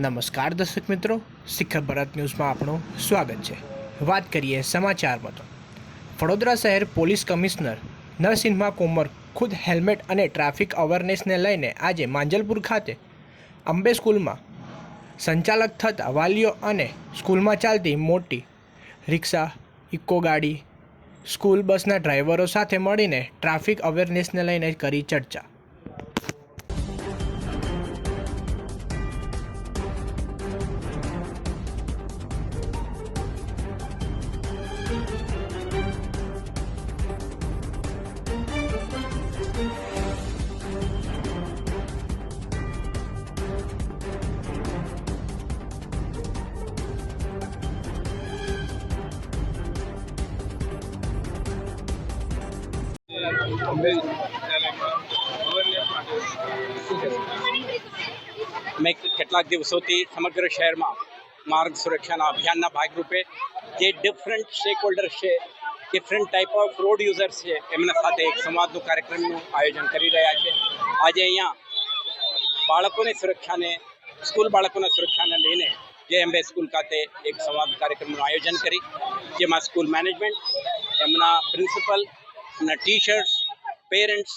નમસ્કાર દર્શક મિત્રો, શિખર ભારત ન્યૂઝમાં આપણું સ્વાગત છે। વાત કરીએ સમાચારમાં તો વડોદરા શહેર પોલીસ કમિશનર નરસિંહા કોમર ખુદ હેલ્મેટ અને ટ્રાફિક અવેરનેસને લઈને આજે માંજલપુર ખાતે અંબે સ્કૂલમાં સંચાલક થતા વાલીઓ અને સ્કૂલમાં ચાલતી મોટી રિક્ષા, ઇકો ગાડી, સ્કૂલ બસના ડ્રાઈવરો સાથે મળીને ટ્રાફિક અવેરનેસને લઈને કરી ચર્ચા। મેં કેટલાક દિવસોથી સમગ્ર શહેરમાં માર્ગ સુરક્ષાના અભિયાનના ભાગરૂપે જે ડિફરન્ટ સ્ટેક હોલ્ડર્સ છે, different type off road users છે, એમના સાથે એક સંવાદનું કાર્યક્રમનું આયોજન કરી રહ્યા છે। આજે અહીંયા બાળકોની સુરક્ષાને, સ્કૂલ બાળકોના સુરક્ષાને લઈને જે અંબે સ્કૂલ ખાતે એક સંવાદ કાર્યક્રમનું આયોજન કરી, જેમાં સ્કૂલ મેનેજમેન્ટ, એમના પ્રિન્સિપલ, એમના ટીચર્સ, પેરેન્ટ્સ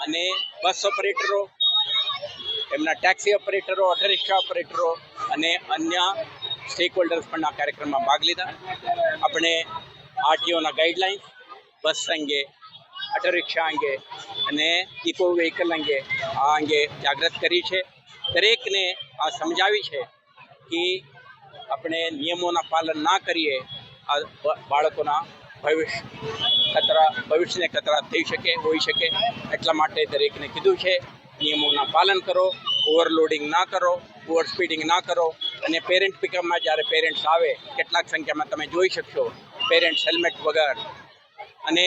અને બસ ઓપરેટરો, એમના ટેક્સી ઓપરેટરો, ઓટો રિક્ષા ઓપરેટરો અને અન્ય સ્ટેક હોલ્ડર્સ પણ આ કાર્યક્રમમાં ભાગ લીધા। આપણે આરટીઓના ગાઈડલાઇન્સ, બસ અંગે, ઓટો રિક્ષા અંગે અને ઇકો વ્હીકલ અંગે જાગૃત કરી છે। દરેકને આ સમજાવી છે કે આપણે નિયમોના પાલન ના કરીએ આ બાળકોના ભવિષ્યને ખતરા થઈ શકે, હોઈ શકે, એટલા માટે દરેકને કીધું છે નિયમોના પાલન કરો, ઓવરલોડિંગ ના કરો, ઓવર સ્પીડિંગ ના કરો અને પેરેન્ટ પિકઅપમાં જ્યારે પેરેન્ટ્સ આવે, કેટલાક સંખ્યામાં તમે જોઈ શકશો પેરેન્ટ્સ હેલ્મેટ વગર અને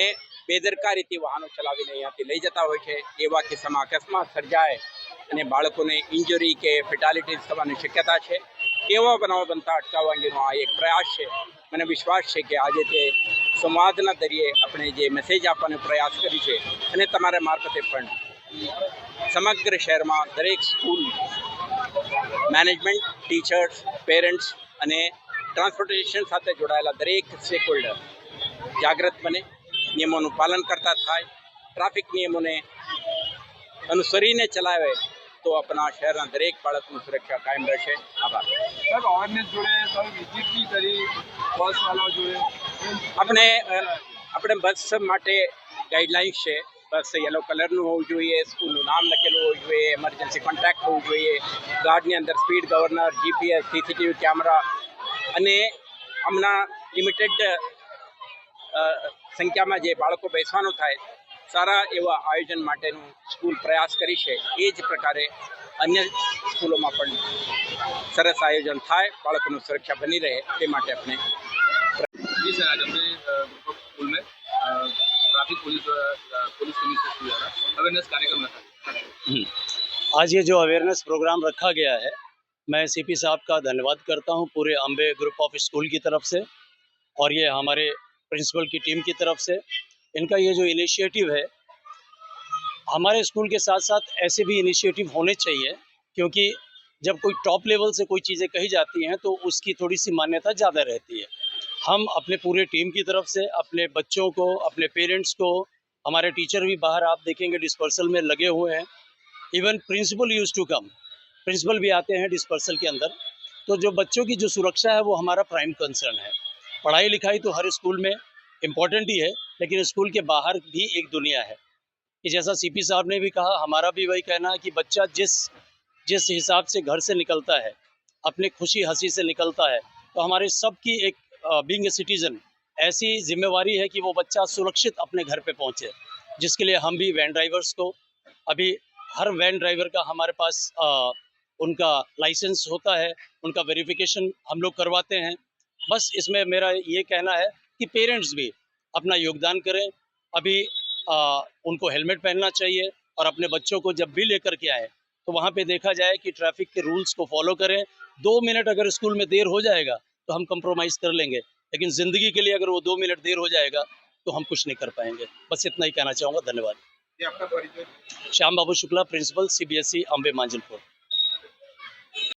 બેદરકારીથી વાહનો ચલાવીને અહીંયાથી લઈ જતા હોય છે। એવા કિસ્સામાં અકસ્માત સર્જાય અને બાળકોને ઇન્જરી કે ફેટાલિટીઝ થવાની શક્યતા છે। એવા બનાવો બનતા અટકાવવા અંગેનો આ એક પ્રયાસ છે। મને વિશ્વાસ છે કે આજે તે સંવાદના દરિયે આપણે જે મેસેજ આપવાનો પ્રયાસ કરી છે અને તમારા મારફતે પણ સમગ્ર શહેરમાં દરેક સ્કૂલ મેનેજમેન્ટ, ટીચર્સ, પેરેન્ટ્સ અને ટ્રાન્સપોર્ટેશન સાથે જોડાયેલા દરેક સ્ટેક હોલ્ડર જાગૃત બને, નિયમોનું પાલન કરતા થાય, ટ્રાફિક નિયમોને અનુસરીને ચલાવે તો આપણા શહેરના દરેક બાળકની સુરક્ષા કાયમ રહેશે। આભાર। સાહેબ, અવેરનેસ જોડે તમે વિઝિટ બી કરી બસવાળા જોડે? આપણે બસ માટે ગાઈડલાઇન્સ છે। બસ યલો કલરનું હોવું જોઈએ, સ્કૂલનું નામ લખેલું હોવું જોઈએ, એમરજન્સી કોન્ટેક્ટ હોવું જોઈએ, ગાર્ડની અંદર speed governor, GPS, CCTV camera અને હમણાં લિમિટેડ સંખ્યામાં જે બાળકો બેસવાનું થાય, સારા એવા આયોજન માટેનું સ્કૂલ પ્રયાસ કરી છે। એ જ પ્રકારે અન્ય સ્કૂલોમાં પણ સરસ આયોજન થાય, બાળકોની સુરક્ષા બની રહે તે માટે આપણે जी सर, आज हमने स्कूल में ट्रैफिक पुलिस कमिश्नर द्वारा अवेयरनेस कार्यक्रम रखा। आज ये जो अवेयरनेस प्रोग्राम रखा गया है, मैं सीपी साहब का धन्यवाद करता हूँ पूरे अंबे ग्रुप ऑफ स्कूल की तरफ से और ये हमारे प्रिंसिपल की टीम की तरफ से। इनका ये जो इनिशिएटिव है, हमारे स्कूल के साथ साथ ऐसे भी इनिशिएटिव होने चाहिए, क्योंकि जब कोई टॉप लेवल से कोई चीज़ें कही जाती हैं तो उसकी थोड़ी सी मान्यता ज़्यादा रहती है। हम अपने पूरे टीम की तरफ से अपने बच्चों को, अपने पेरेंट्स को, हमारे टीचर भी बाहर आप देखेंगे डिस्पर्सल में लगे हुए हैं, even principal use to come, principal भी आते हैं डिस्पर्सल के अंदर। तो जो बच्चों की जो सुरक्षा है वो हमारा प्राइम कंसर्न है। पढ़ाई लिखाई तो हर स्कूल में इम्पोर्टेंट ही है, लेकिन स्कूल के बाहर भी एक दुनिया है कि जैसा सीपी साहब ने भी कहा, हमारा भी वही कहना है कि बच्चा जिस हिसाब से घर से निकलता है, अपने खुशी हंसी से निकलता है, तो हमारे सब की एक बीइंग ए सिटीजन ऐसी जिम्मेवारी है कि वो बच्चा सुरक्षित अपने घर पे पहुंचे, जिसके लिए हम भी वैन ड्राइवर्स को, अभी हर वैन ड्राइवर का हमारे पास उनका लाइसेंस होता है, उनका वेरिफिकेशन हम लोग करवाते हैं। बस इसमें मेरा ये कहना है कि पेरेंट्स भी अपना योगदान करें। अभी उनको हेलमेट पहनना चाहिए और अपने बच्चों को जब भी लेकर के आए तो वहाँ पे देखा जाए कि ट्रैफिक के रूल्स को फॉलो करें। 2 मिनट अगर स्कूल में देर हो जाएगा तो हम कंप्रोमाइज़ कर लेंगे, लेकिन ज़िंदगी के लिए अगर वो 2 मिनट देर हो जाएगा तो हम कुछ नहीं कर पाएंगे। बस इतना ही कहना चाहूँगा। धन्यवाद। ये आपका परिचय? श्याम बाबू शुक्ला, प्रिंसिपल, CBSE अंबे मांजलपुर।